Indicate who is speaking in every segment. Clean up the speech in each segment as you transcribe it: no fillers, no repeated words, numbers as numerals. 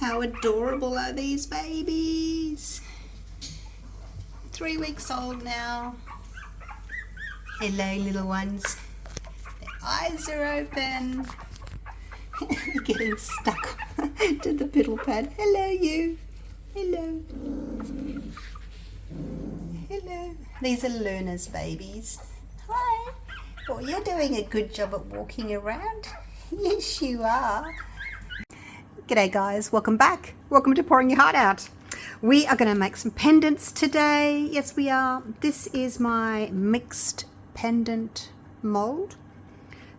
Speaker 1: How adorable are these babies? 3 weeks old now. Hello, little ones. Their eyes are open. Getting stuck to the piddle pad. Hello, you. Hello. Hello. These are Luna's babies. Hi. Well, you're doing a good job at walking around. Yes, you are. G'day, guys. Welcome back. Welcome to Pouring Your Heart Out. We are going to make some pendants today. Yes, we are. This is my mixed pendant mold.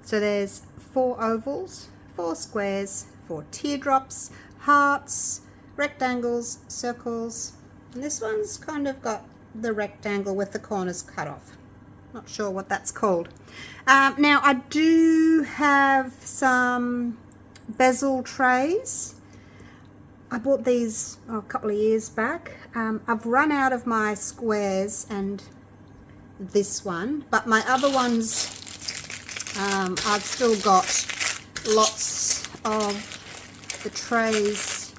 Speaker 1: So there's 4 ovals, 4 squares, 4 teardrops, hearts, rectangles, circles, and this one's kind of got the rectangle with the corners cut off. Not sure what that's called. Now I do have some bezel trays. I bought these a couple of years back. I've run out of my squares and this one, but my other ones, I've still got lots of the trays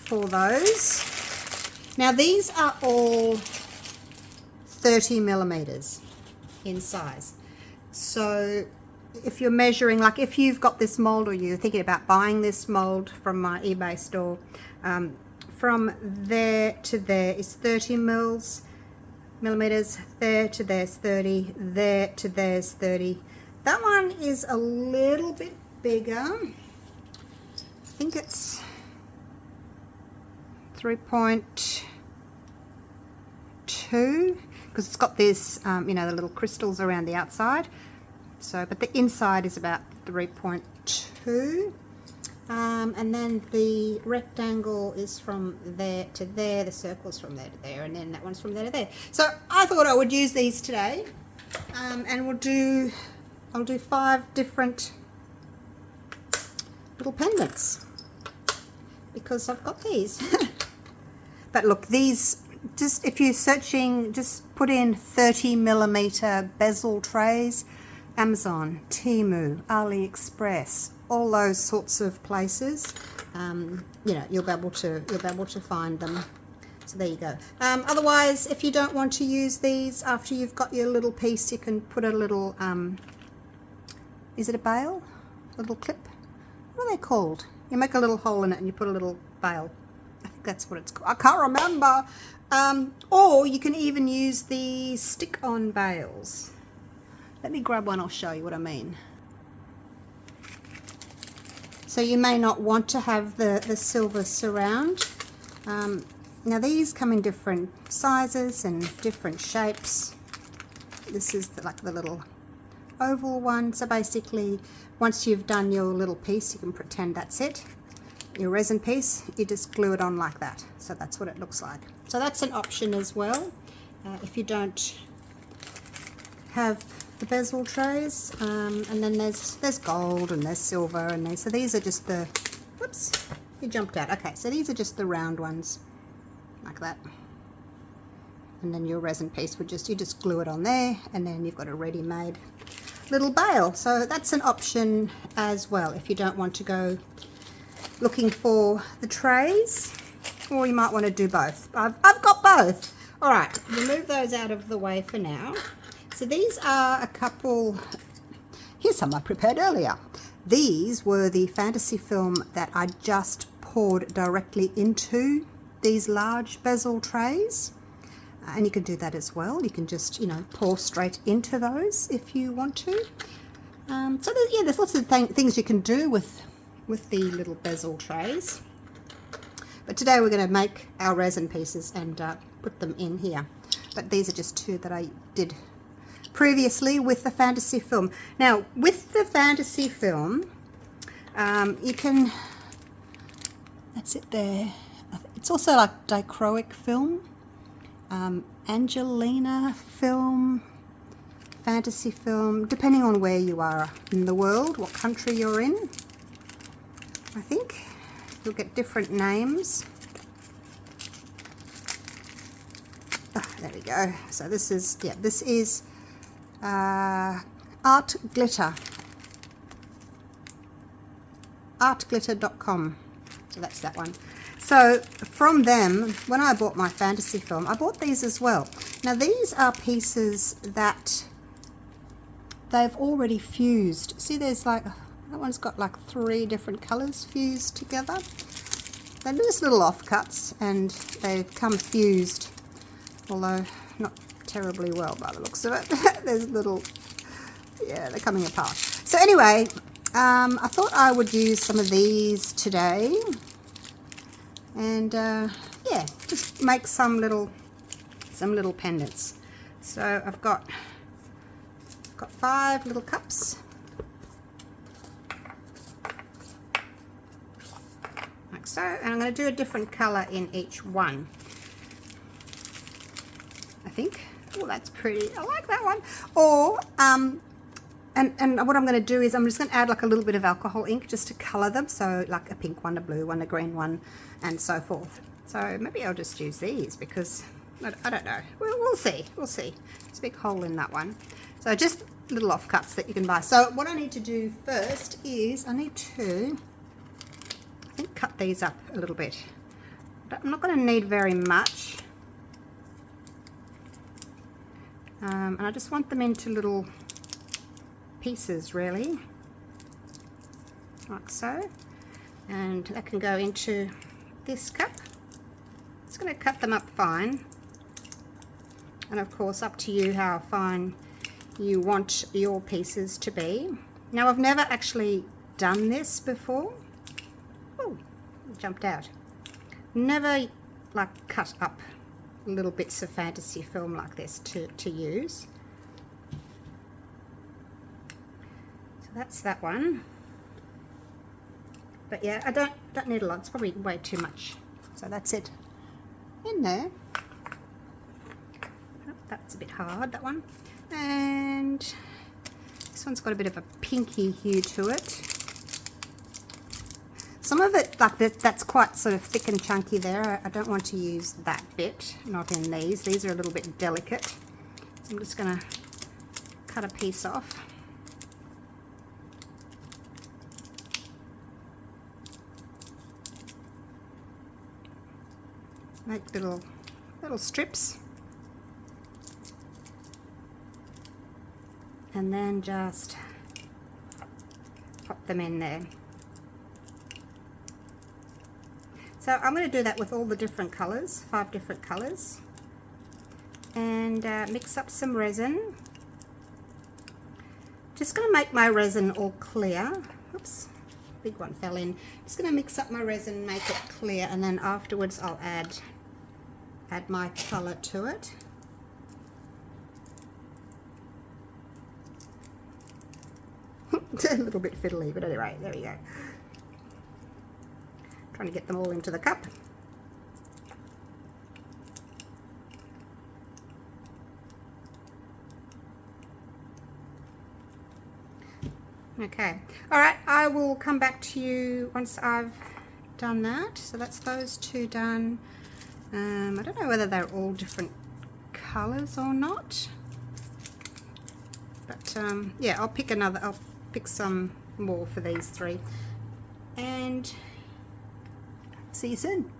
Speaker 1: for those. Now these are all 30 millimeters in size. So if you're measuring, like if you've got this mold or you're thinking about buying this mold from my eBay store, from there to there is 30 millimeters, there to there's 30, there to there's 30. That one is a little bit bigger. I think it's 3.2 because it's got this, you know, the little crystals around the outside. So, but the inside is about 3.2. And then the rectangle is from there to there, the circle's from there to there, and then that one's from there to there. So I thought I would use these today, and I'll do 5 different little pendants because I've got these. But look, these, just if you're searching, just put in 30 millimeter bezel trays. Amazon, Temu, AliExpress, all those sorts of places. You know, you'll be able to find them. So there you go. Otherwise, if you don't want to use these after you've got your little piece, you can put a little is it a bail? A little clip? What are they called? You make a little hole in it and you put a little bail. I think that's what it's called. I can't remember. Or you can even use the stick-on bails. Let me grab one, I'll show you what I mean. So you may not want to have the silver surround. Now these come in different sizes and different shapes. This is like the little oval one. So basically, once you've done your little piece, you can pretend that's it. Your resin piece, you just glue it on like that. So that's what it looks like. So that's an option as well. If you don't have the bezel trays, and then there's gold and there's silver, and so these are just the, whoops, you jumped out. Okay, so these are just the round ones like that, and then your resin piece would you just glue it on there, and then you've got a ready-made little bail. So that's an option as well if you don't want to go looking for the trays, or you might want to do both. I've got both. All right, we'll move those out of the way for now. So these are a couple, here's some I prepared earlier. These were the fantasy film that I just poured directly into these large bezel trays. And you can do that as well. You can just, you know, pour straight into those if you want to. So there's lots of things you can do with the little bezel trays. But today we're going to make our resin pieces and put them in here. But these are just 2 that I did previously with the fantasy film. Now with the fantasy film, you can, that's it there. It's also like dichroic film, Angelina film, fantasy film, depending on where you are in the world, what country you're in. I think you'll get different names. Oh, there we go. So this is, yeah, this is art glitter, artglitter.com. So that's that one. So from them, when I bought my fantasy film, I bought these as well. Now these are pieces that they've already fused. See, there's like, that one's got like 3 different colors fused together. They're just little offcuts and they've come fused, although not terribly well by the looks of it. There's little, yeah, they're coming apart. So anyway, I thought I would use some of these today and yeah, just make some little pendants. So I've got 5 little cups, like so, and I'm going to do a different color in each one, I think. Oh, that's pretty. I like that one. Or and what I'm going to do is I'm just going to add like a little bit of alcohol ink just to color them, so like a pink one, a blue one, a green one, and so forth. So maybe I'll just use these because I don't know. We'll see. We'll see. There's a big hole in that one. So just little offcuts that you can buy. So what I need to do first is I need to, I think, cut these up a little bit. But I'm not going to need very much. And I just want them into little pieces, really, like so. And that can go into this cup. It's going to cut them up fine. And of course, up to you how fine you want your pieces to be. Now, I've never actually done this before. Oh, it jumped out. Never like cut up little bits of fantasy film like this to use. So that's that one. But yeah, I don't need a lot. It's probably way too much. So that's it in there. Oh, that's a bit hard, that one. And this one's got a bit of a pinky hue to it. Some of it, like that's quite sort of thick and chunky there. I don't want to use that bit, not in these. These are a little bit delicate. So I'm just going to cut a piece off. Make little strips. And then just pop them in there. So I'm going to do that with all the different colours, 5 different colours, and mix up some resin. Just going to make my resin all clear. Oops, big one fell in. Just going to mix up my resin, make it clear, and then afterwards I'll add my colour to it. A little bit fiddly, but anyway, there we go. Trying to get them all into the cup. Okay, all right, I will come back to you once I've done that. So that's those 2 done. I don't know whether they're all different colors or not, but yeah, I'll pick some more for these 3, and see you soon.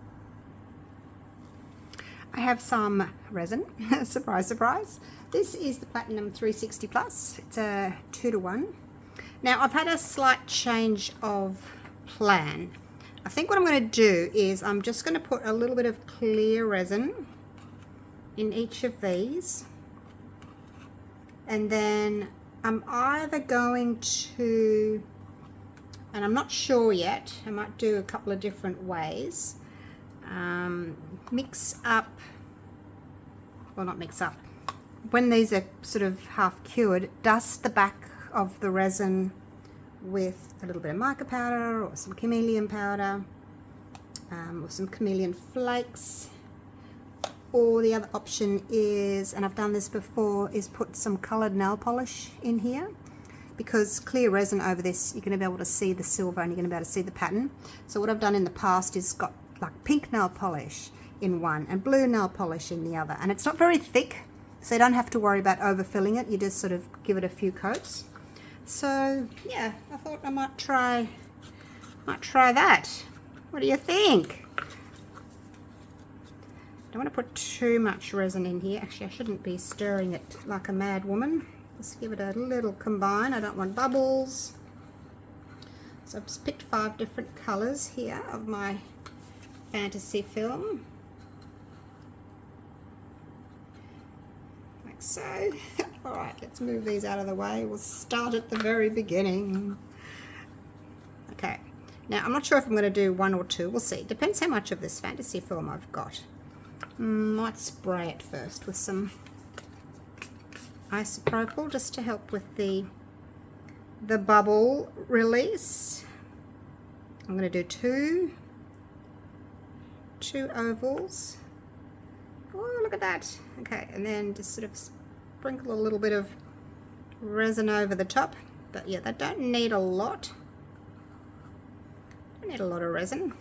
Speaker 1: I have some resin. Surprise, surprise. This is the Platinum 360 Plus. It's a 2-to-1. Now, I've had a slight change of plan. I think what I'm going to do is I'm just going to put a little bit of clear resin in each of these, and then I'm either going to, and I'm not sure yet, I might do a couple of different ways, mix up, well, not mix up, when these are sort of half cured, dust the back of the resin with a little bit of mica powder or some chameleon powder, or some chameleon flakes. Or the other option is, and I've done this before, is put some coloured nail polish in here, because clear resin over this, you're going to be able to see the silver and you're going to be able to see the pattern. So what I've done in the past is got like pink nail polish in one and blue nail polish in the other, and it's not very thick, so you don't have to worry about overfilling it. You just sort of give it a few coats. So yeah, I thought I might try that. What do you think? Don't want to put too much resin in here. Actually, I shouldn't be stirring it like a mad woman. Just give it a little combine. I don't want bubbles. So I've just picked 5 different colours here of my fantasy film. Like so. Alright, let's move these out of the way. We'll start at the very beginning. Okay. Now, I'm not sure if I'm going to do 1 or 2. We'll see. Depends how much of this fantasy film I've got. Might spray it first with some isopropyl just to help with the bubble release. I'm going to do two ovals. Oh, look at that. Okay, and then just sort of sprinkle a little bit of resin over the top. But yeah, they don't need a lot. Don't need a lot of resin.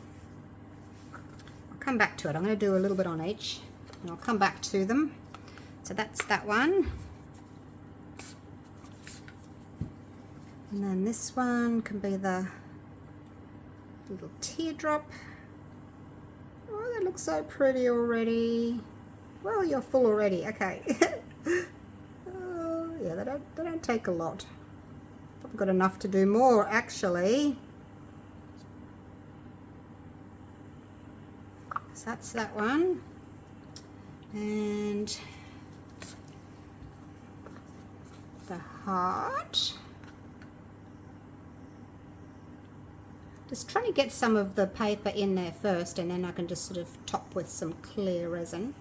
Speaker 1: Come back to it. I'm going to do a little bit on each and I'll come back to them. So that's that one, and then this one can be the little teardrop. Oh, that looks so pretty already. Well, you're full already. Okay. Oh, yeah, they don't take a lot. I've got enough to do more actually. So that's that one, and the heart. Just trying to get some of the paper in there first, and then I can just sort of top with some clear resin.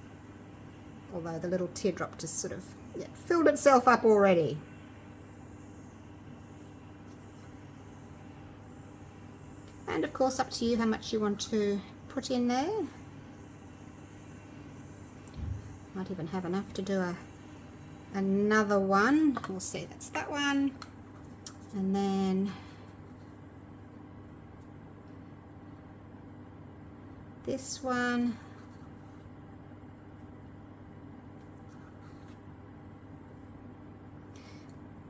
Speaker 1: Although the little teardrop just sort of filled itself up already. And of course, up to you how much you want to put in there. Might even have enough to do another one. We'll see. That's that one, and then this one.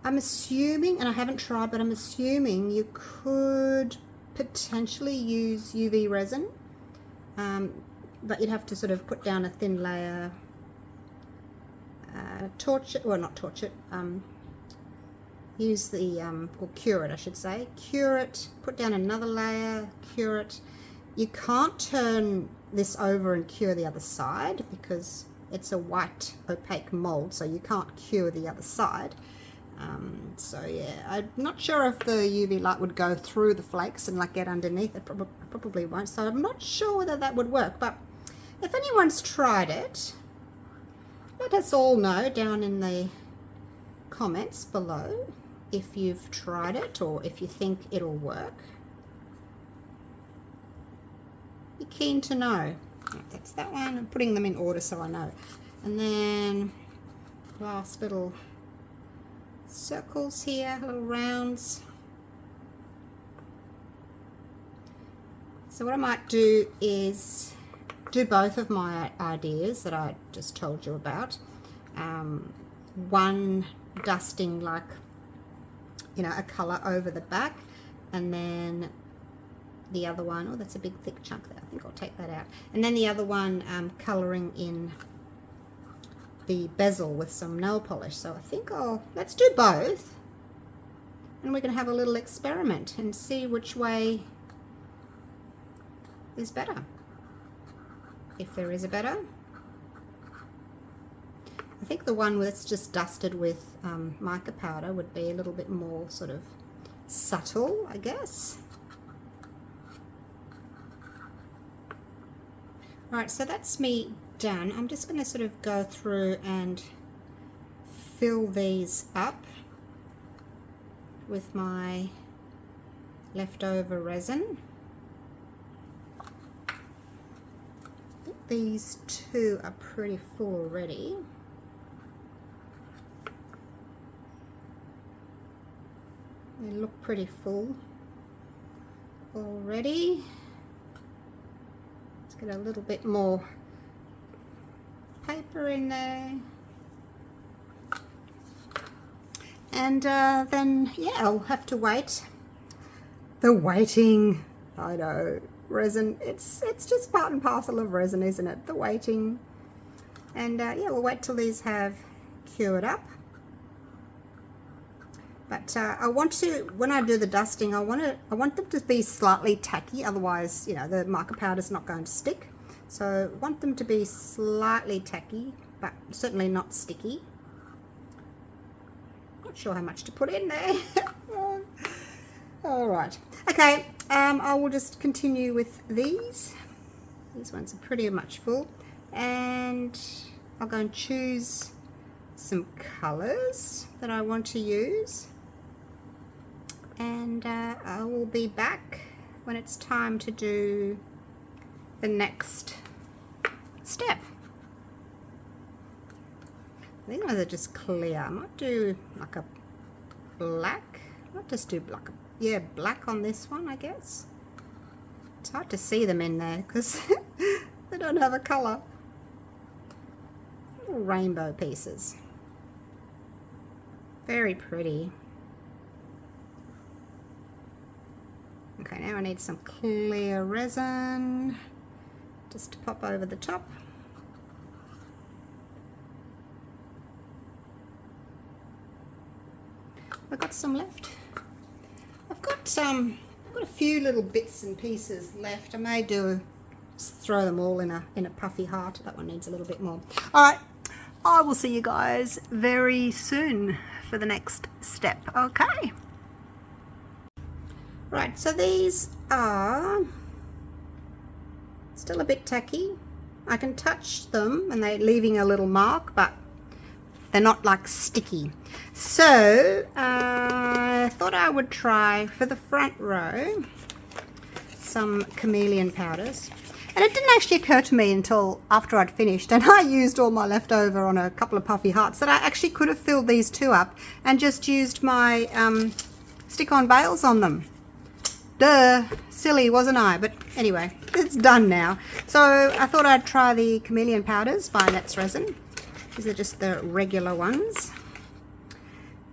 Speaker 1: I'm assuming, and I haven't tried, but I'm assuming you could potentially use UV resin, but you'd have to sort of put down a thin layer. Torch it, well, not torch it, use the, or cure it I should say, cure it, put down another layer, cure it. You can't turn this over and cure the other side because it's a white opaque mold, so you can't cure the other side. So yeah, I'm not sure if the UV light would go through the flakes and like get underneath. It probably won't, so I'm not sure whether that would work, but if anyone's tried it, let us all know down in the comments below if you've tried it or if you think it'll work. Be keen to know. Right, that's that one. I'm putting them in order so I know. And then last little circles here, little rounds. So what I might do is do both of my ideas that I just told you about. One dusting like, you know, a colour over the back, and then the other one, oh, that's a big thick chunk there. I think I'll take that out. And then the other one colouring in the bezel with some nail polish. So I think let's do both, and we can have a little experiment and see which way is better. If there is a better. I think the one that's just dusted with mica powder would be a little bit more sort of subtle, I guess. Alright, so that's me done. I'm just going to sort of go through and fill these up with my leftover resin. These two are pretty full already. They look pretty full already. Let's get a little bit more paper in there. And then, yeah, I'll have to wait. The waiting, I know, resin. It's just part and parcel of resin, isn't it? The waiting. And yeah, we'll wait till these have cured up. But I want to, when I do the dusting, I want them to be slightly tacky, otherwise, you know, the mica powder's not going to stick. So I want them to be slightly tacky, but certainly not sticky. Not sure how much to put in there. All right. Okay, I will just continue with these. These ones are pretty much full. And I'll go and choose some colors that I want to use. And I will be back when it's time to do the next step. I think those are just clear. I might do like a black. I might just do like a, yeah, black on this one, I guess. It's hard to see them in there because they don't have a color. Little rainbow pieces. Very pretty. Okay, now I need some clear resin just to pop over the top. I've got some left. I've got a few little bits and pieces left. I may just throw them all in a puffy heart. That one needs a little bit more. All right, I will see you guys very soon for the next step. Okay. Right, so these are still a bit tacky. I can touch them and they're leaving a little mark, but they're not like sticky. So I thought I would try for the front row some chameleon powders. And it didn't actually occur to me until after I'd finished and I used all my leftover on a couple of puffy hearts that I actually could have filled these two up and just used my stick-on bales on them. Duh, silly, wasn't I? But anyway, it's done now. So I thought I'd try the chameleon powders by Let's Resin. These are just the regular ones.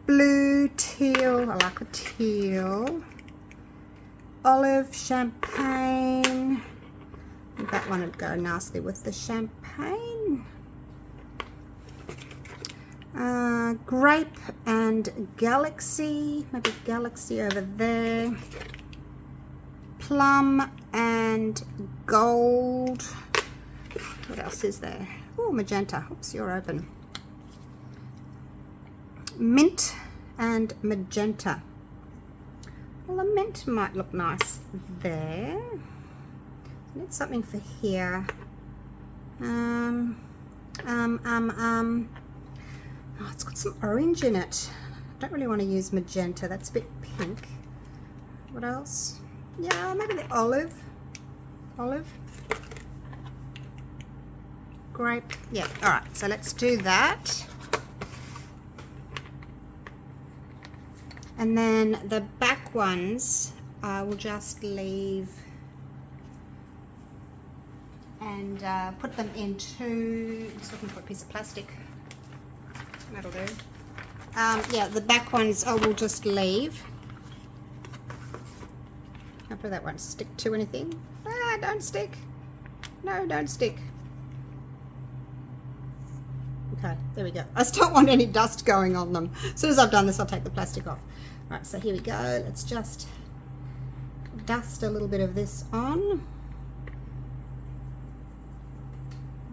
Speaker 1: Blue, teal, I like the teal. Olive, champagne. I think that one would go nicely with the champagne. Grape and galaxy. Maybe galaxy over there. Plum and gold. What else is there? Oh, magenta. Oops, you're open. Mint and magenta. Well, the mint might look nice there. I need something for here. Oh, it's got some orange in it. I don't really want to use magenta. That's a bit pink. What else? Yeah, maybe the olive. Olive. Grape. Yeah, all right. So let's do that. And then the back ones I will just leave and put them into, just looking for a piece of plastic. That'll do. Yeah, the back ones I will just leave. Hopefully that won't stick to anything. Ah, don't stick. No, don't stick. Okay, there we go. I just don't want any dust going on them. As soon as I've done this, I'll take the plastic off. Right, so here we go. Let's just dust a little bit of this on.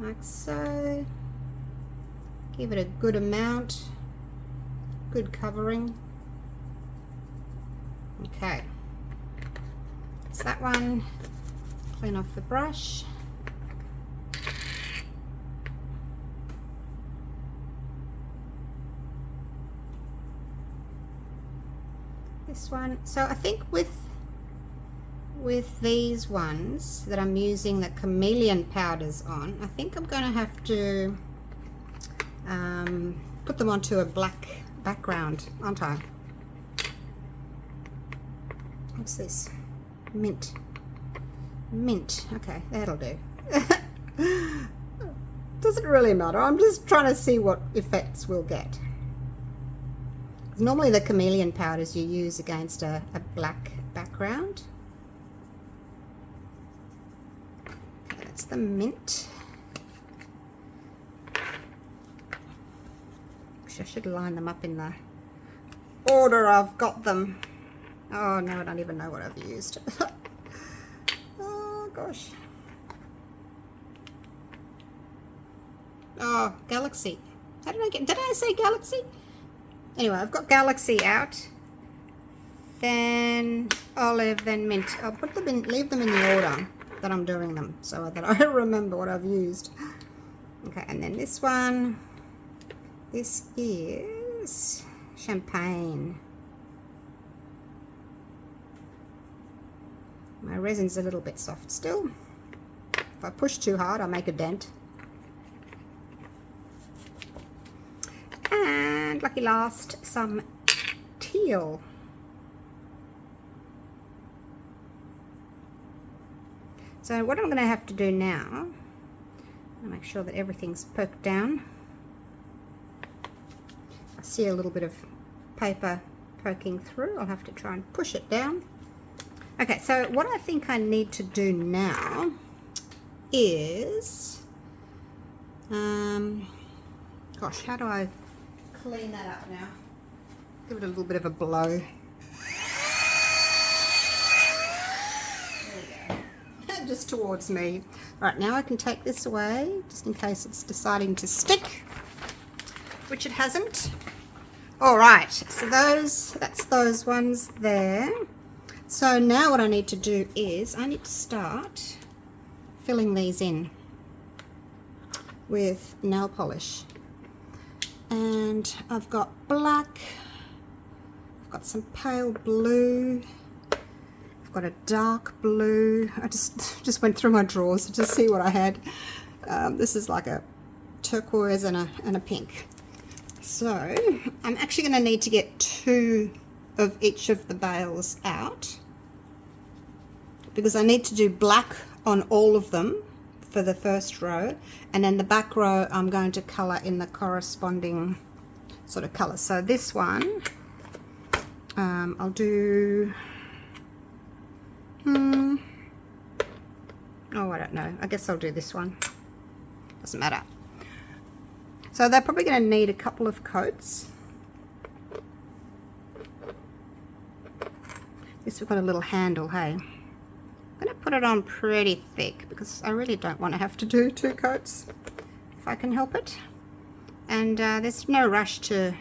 Speaker 1: Like so. Give it a good amount. Good covering. Okay. That's that one. Clean off the brush. This one. So I think with these ones that I'm using the chameleon powders on, I think I'm going to have to put them onto a black background, aren't I? What's this? Mint. Mint. Okay, that'll do. Doesn't really matter. I'm just trying to see what effects we'll get. Normally the chameleon powders you use against a black background. that's the mint. Actually, I should line them up in the order I've got them. Oh, now I don't even know what I've used. Oh, gosh. Oh, Galaxy. How did I get... Did I say Galaxy? Anyway, I've got Galaxy out. Then olive, then mint. I'll put them in, leave them in the order that I'm doing them, so that I remember what I've used. Okay, and then this one. This is champagne. My resin's a little bit soft still. If I push too hard, I'll make a dent. And lucky last, some teal. So what I'm going to have to do now, I'll make sure that everything's poked down. I see a little bit of paper poking through. I'll have to try and push it down. Okay, so what I think I need to do now is, gosh, how do I clean that up now? Give it a little bit of a blow. Just towards me. Right, now I can take this away just in case it's deciding to stick, which it hasn't. All right, so that's those ones there. So now what I need to do is I need to start filling these in with nail polish. And I've got black, I've got some pale blue, got a dark blue. I just went through my drawers to see what I had. This is like a turquoise and a pink. So I'm actually going to need to get 2 of each of the bales out, because I need to do black on all of them for the first row, and then the back row I'm going to colour in the corresponding sort of colour. So this one I'll do oh, I don't know. I guess I'll do this one. Doesn't matter. So they're probably going to need a couple of coats. This we've got a little handle, hey. I'm going to put it on pretty thick because I really don't want to have to do 2 coats if I can help it. And there's no rush to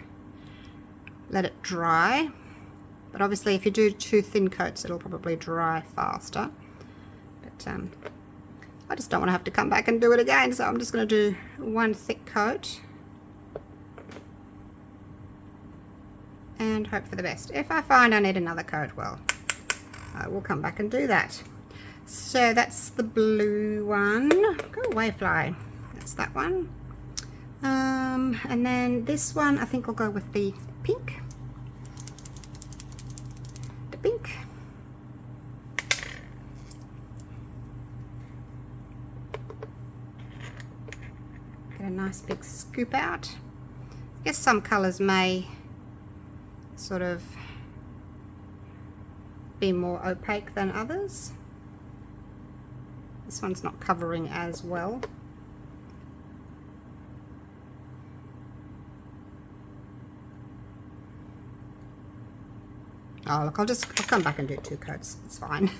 Speaker 1: let it dry. But obviously if you do 2 thin coats, it'll probably dry faster. But I just don't want to have to come back and do it again, so I'm just going to do 1 thick coat. And hope for the best. If I find I need another coat, well, I will come back and do that. So that's the blue one. Go away, fly. That's that one. And then this one, I think I'll go with the pink. Pink. Get a nice big scoop out. I guess some colours may sort of be more opaque than others. This one's not covering as well. Oh, look, I'll come back and do 2 coats. It's fine.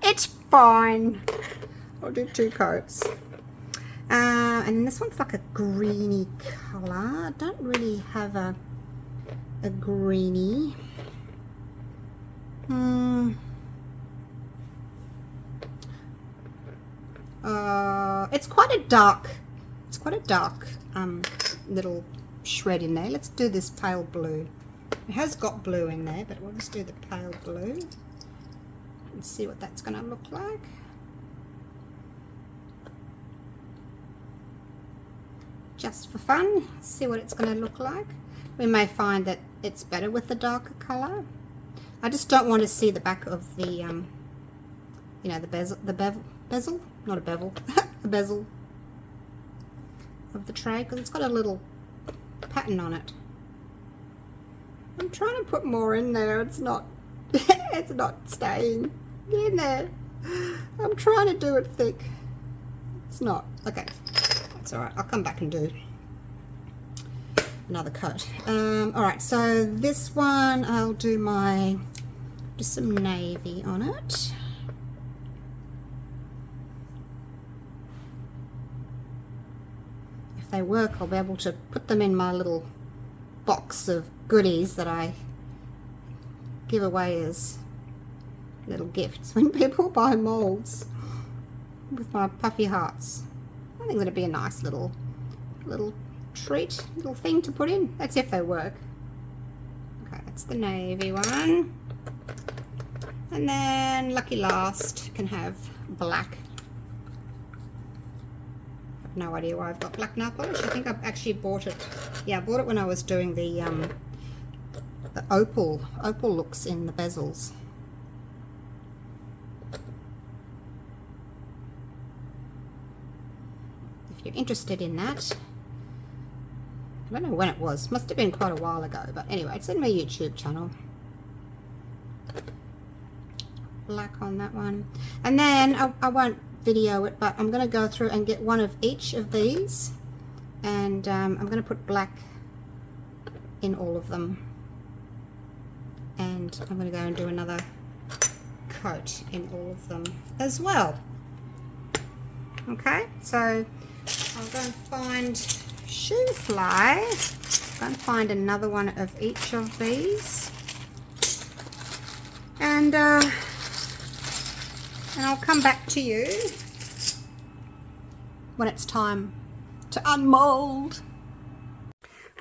Speaker 1: It's fine. I'll do 2 coats. And this one's like a greeny colour. I don't really have a greeny. It's quite a dark little shred in there. Let's do this pale blue. It has got blue in there, but we'll just do the pale blue and see what that's going to look like. Just for fun, see what it's going to look like. We may find that it's better with the darker colour. I just don't want to see the back of the, you know, the bezel, not a bevel, the bezel of the tray, because it's got a little pattern on it. I'm trying to put more in there. It's not staying. Get in there. I'm trying to do it thick. It's not. Okay, that's all right. I'll come back and do another coat. All right, so this one I'll do just some navy on it. If they work, I'll be able to put them in my little box of goodies that I give away as little gifts when people buy molds with my puffy hearts. I think that'd be a nice little treat, little thing to put in. That's if they work. Okay, that's the navy one. And then lucky last can have black. I have no idea why I've got black nail polish. I think I've actually bought it. Yeah, I bought it when I was doing the opal looks in the bezels. If you're interested in that, I don't know when it was. Must have been quite a while ago, but anyway, it's in my YouTube channel. Black on that one, and then I won't video it, but I'm going to go through and get one of each of these, and I'm going to put black in all of them, and I'm going to go and do another coat in all of them as well. Okay, so I'll go and find shoe fly. Go and find another one of each of these, and I'll come back to you when it's time to unmold.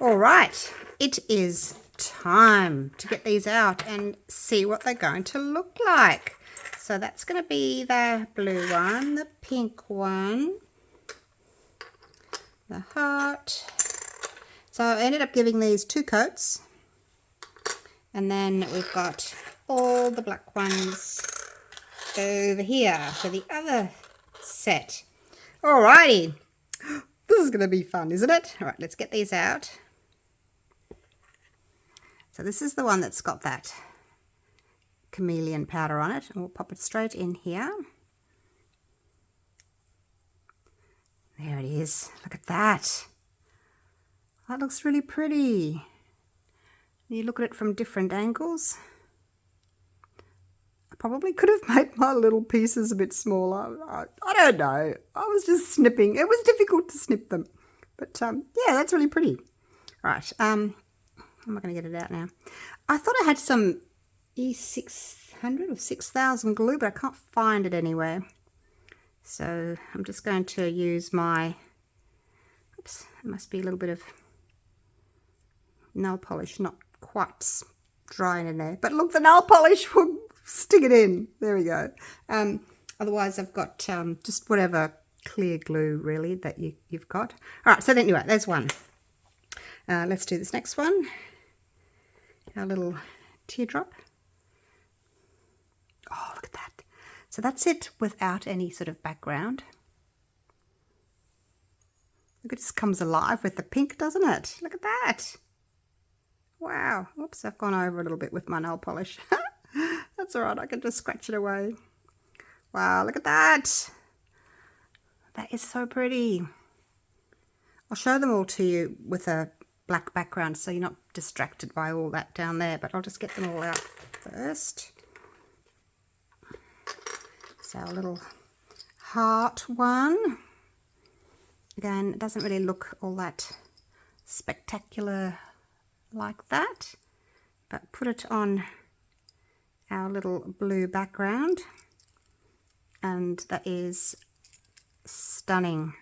Speaker 1: All right, it is time to get these out and see what they're going to look like. So that's going to be the blue one, the pink one, the heart. So I ended up giving these 2 coats, and then we've got all the black ones over here for the other set. Alrighty, this is going to be fun, isn't it? All right, let's get these out. So this is the one that's got that chameleon powder on it, and we'll pop it straight in here. There it is. Look at that. That looks really pretty. You look at it from different angles. I probably could have made my little pieces a bit smaller. I don't know. I was just snipping. It was difficult to snip them. But yeah, that's really pretty. Right. I'm not going to get it out now. I thought I had some E600 or 6000 glue, but I can't find it anywhere. So I'm just going to use my, oops, it must be a little bit of nail polish, not quite drying in there. But look, the nail polish will stick it in. There we go. Otherwise I've got just whatever clear glue really that you've got. All right, so then, anyway, there's one. Let's do this next one. Our little teardrop. Oh, look at that. So that's it without any sort of background. Look, it just comes alive with the pink, doesn't it? Look at that. Wow. Oops, I've gone over a little bit with my nail polish. That's all right. I can just scratch it away. Wow, look at that. That is so pretty. I'll show them all to you with a black background so you're not distracted by all that down there, but I'll just get them all out first. So a little heart one. Again, it doesn't really look all that spectacular like that, but put it on our little blue background, and that is stunning.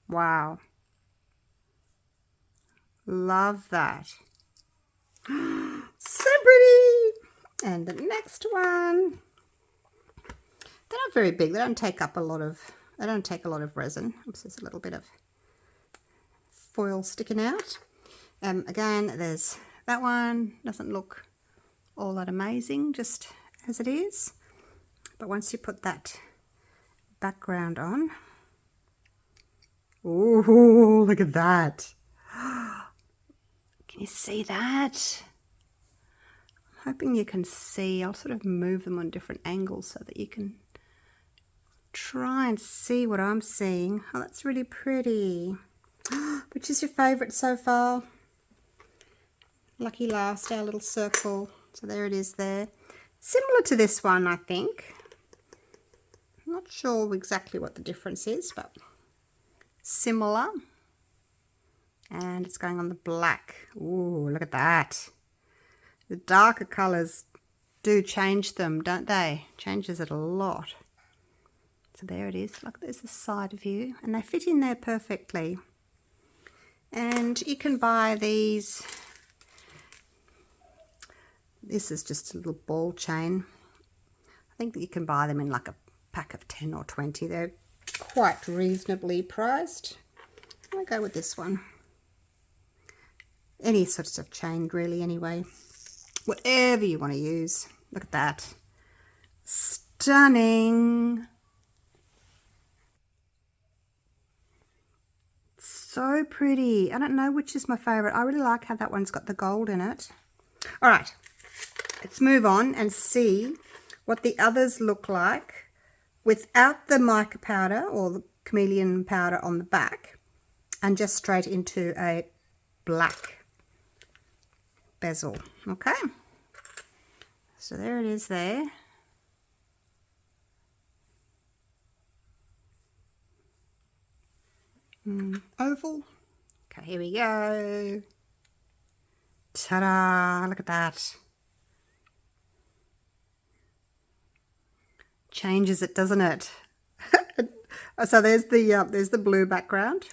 Speaker 1: Wow. Love that. So pretty. And the next one, they're not very big. They don't take up a lot of, they don't take a lot of resin. Oops, there's a little bit of foil sticking out. Again, there's that one. Doesn't look all that amazing, just as it is. But once you put that background on, oh, look at that. Can you see that? I'm hoping you can see. I'll sort of move them on different angles so that you can try and see what I'm seeing. Oh, that's really pretty. Which is your favourite so far? Lucky last, our little circle. So there it is there. Similar to this one, I think. I'm not sure exactly what the difference is, but similar. And it's going on the black. Ooh, look at that. The darker colours do change them, don't they? Changes it a lot. So there it is. Look, there's the side view. And they fit in there perfectly. And you can buy these. This is just a little ball chain. I think that you can buy them in like a pack of 10 or 20. They're quite reasonably priced. I'll go with this one. Any sorts of chain really anyway. Whatever you want to use. Look at that. Stunning. So pretty. I don't know which is my favourite. I really like how that one's got the gold in it. All right. Let's move on and see what the others look like without the mica powder or the chameleon powder on the back and just straight into a black bezel. Okay, so there it is there. Oval. Okay, here we go. Ta-da, look at that. Changes it, doesn't it? So there's the blue background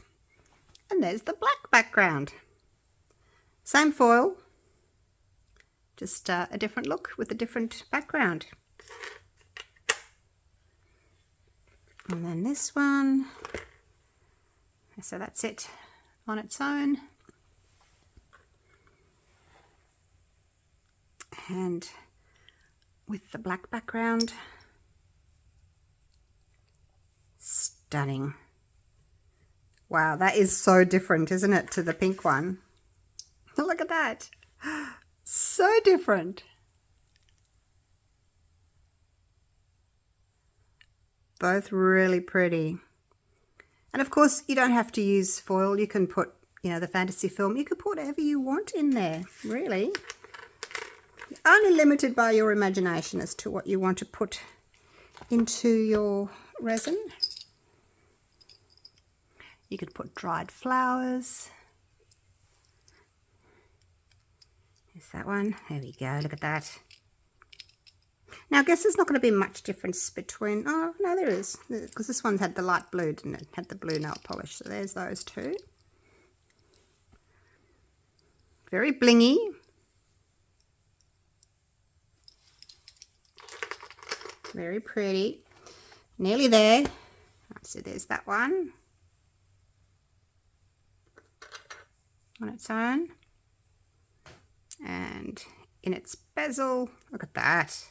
Speaker 1: and there's the black background. Same foil, just a different look with a different background. And then this one. So that's it on its own. And with the black background. Stunning. Wow, that is so different, isn't it, to the pink one? Look at that. So different. Both really pretty. And of course, you don't have to use foil. You can put, you know, the fantasy film. You could put whatever you want in there, really. You're only limited by your imagination as to what you want to put into your resin. You could put dried flowers. There's that one. There we go. Look at that. Now, I guess there's not going to be much difference between... Oh, no, there is. Because this one had the light blue, didn't it? Had the blue nail polish. So there's those two. Very blingy. Very pretty. Nearly there. So there's that one. On its own. And in its bezel. Look at that.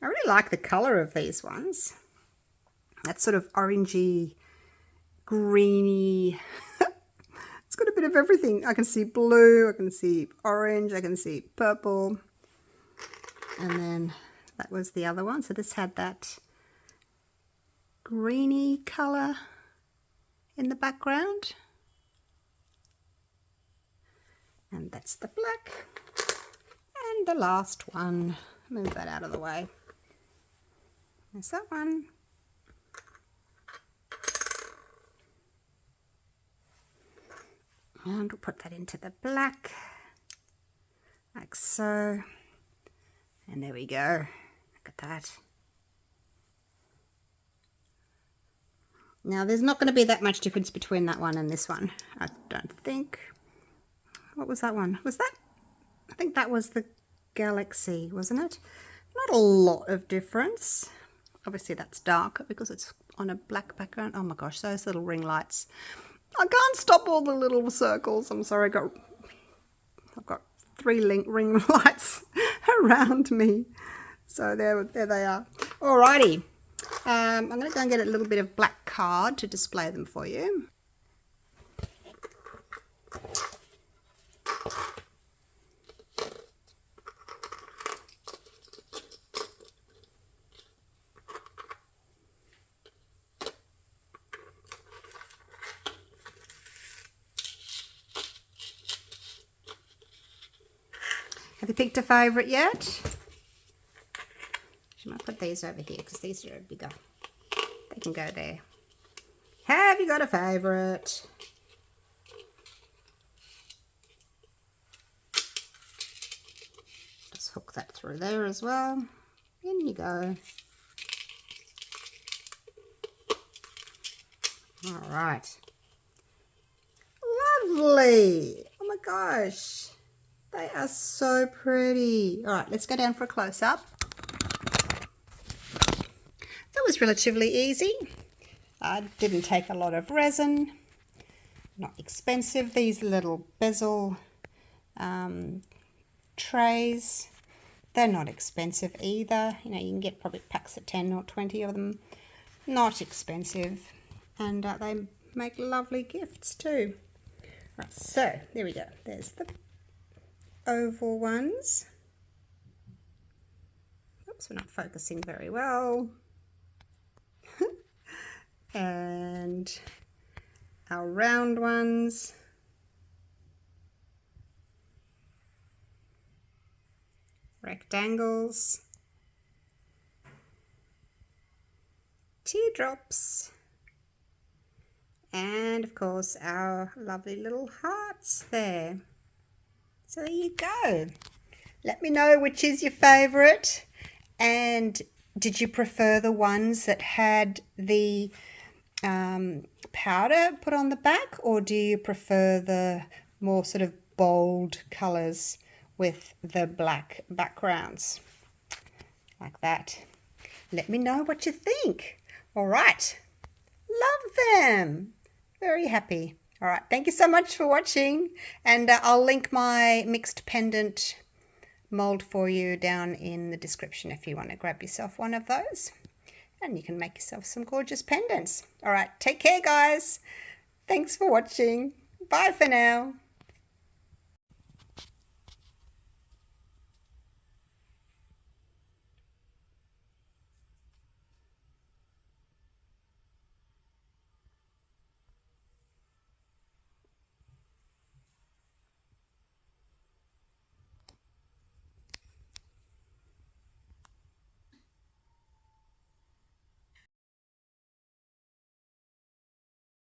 Speaker 1: I really like the colour of these ones. That sort of orangey, greeny. It's got a bit of everything. I can see blue, I can see orange, I can see purple. And then that was the other one. So this had that greeny colour in the background. And that's the black. And the last one. Move that out of the way. There's that one. And we'll put that into the black, like so. And there we go. Look at that. Now, there's not going to be that much difference between that one and this one, I don't think. What was that one? Was that? I think that was the Galaxy, wasn't it? Not a lot of difference. Obviously that's darker because it's on a black background. Oh my gosh, those little ring lights. I can't stop all the little circles. I'm sorry, I've got 3 ring lights around me. So there they are. Alrighty. I'm going to go and get a little bit of black card to display them for you. Have you picked a favourite yet? I might put these over here because these are bigger. They can go there. Have you got a favourite? Just hook that through there as well. In you go. All right. Lovely. Oh my gosh. They are so pretty. All right, let's go down for a close-up. That was relatively easy. Didn't take a lot of resin. Not expensive. These little bezel trays, they're not expensive either. You know, you can get probably packs of 10 or 20 of them. Not expensive. And they make lovely gifts too. Right, so there we go. There's the oval ones. Oops, we're not focusing very well. And our round ones. Rectangles. Teardrops. And of course our lovely little hearts there. So there you go. Let me know which is your favourite, and did you prefer the ones that had the powder put on the back, or do you prefer the more sort of bold colours with the black backgrounds like that? Let me know what you think. All right, love them, very happy. All right, thank you so much for watching, and I'll link my mixed pendant mold for you down in the description if you want to grab yourself one of those, and you can make yourself some gorgeous pendants. All right, take care guys. Thanks for watching. Bye for now.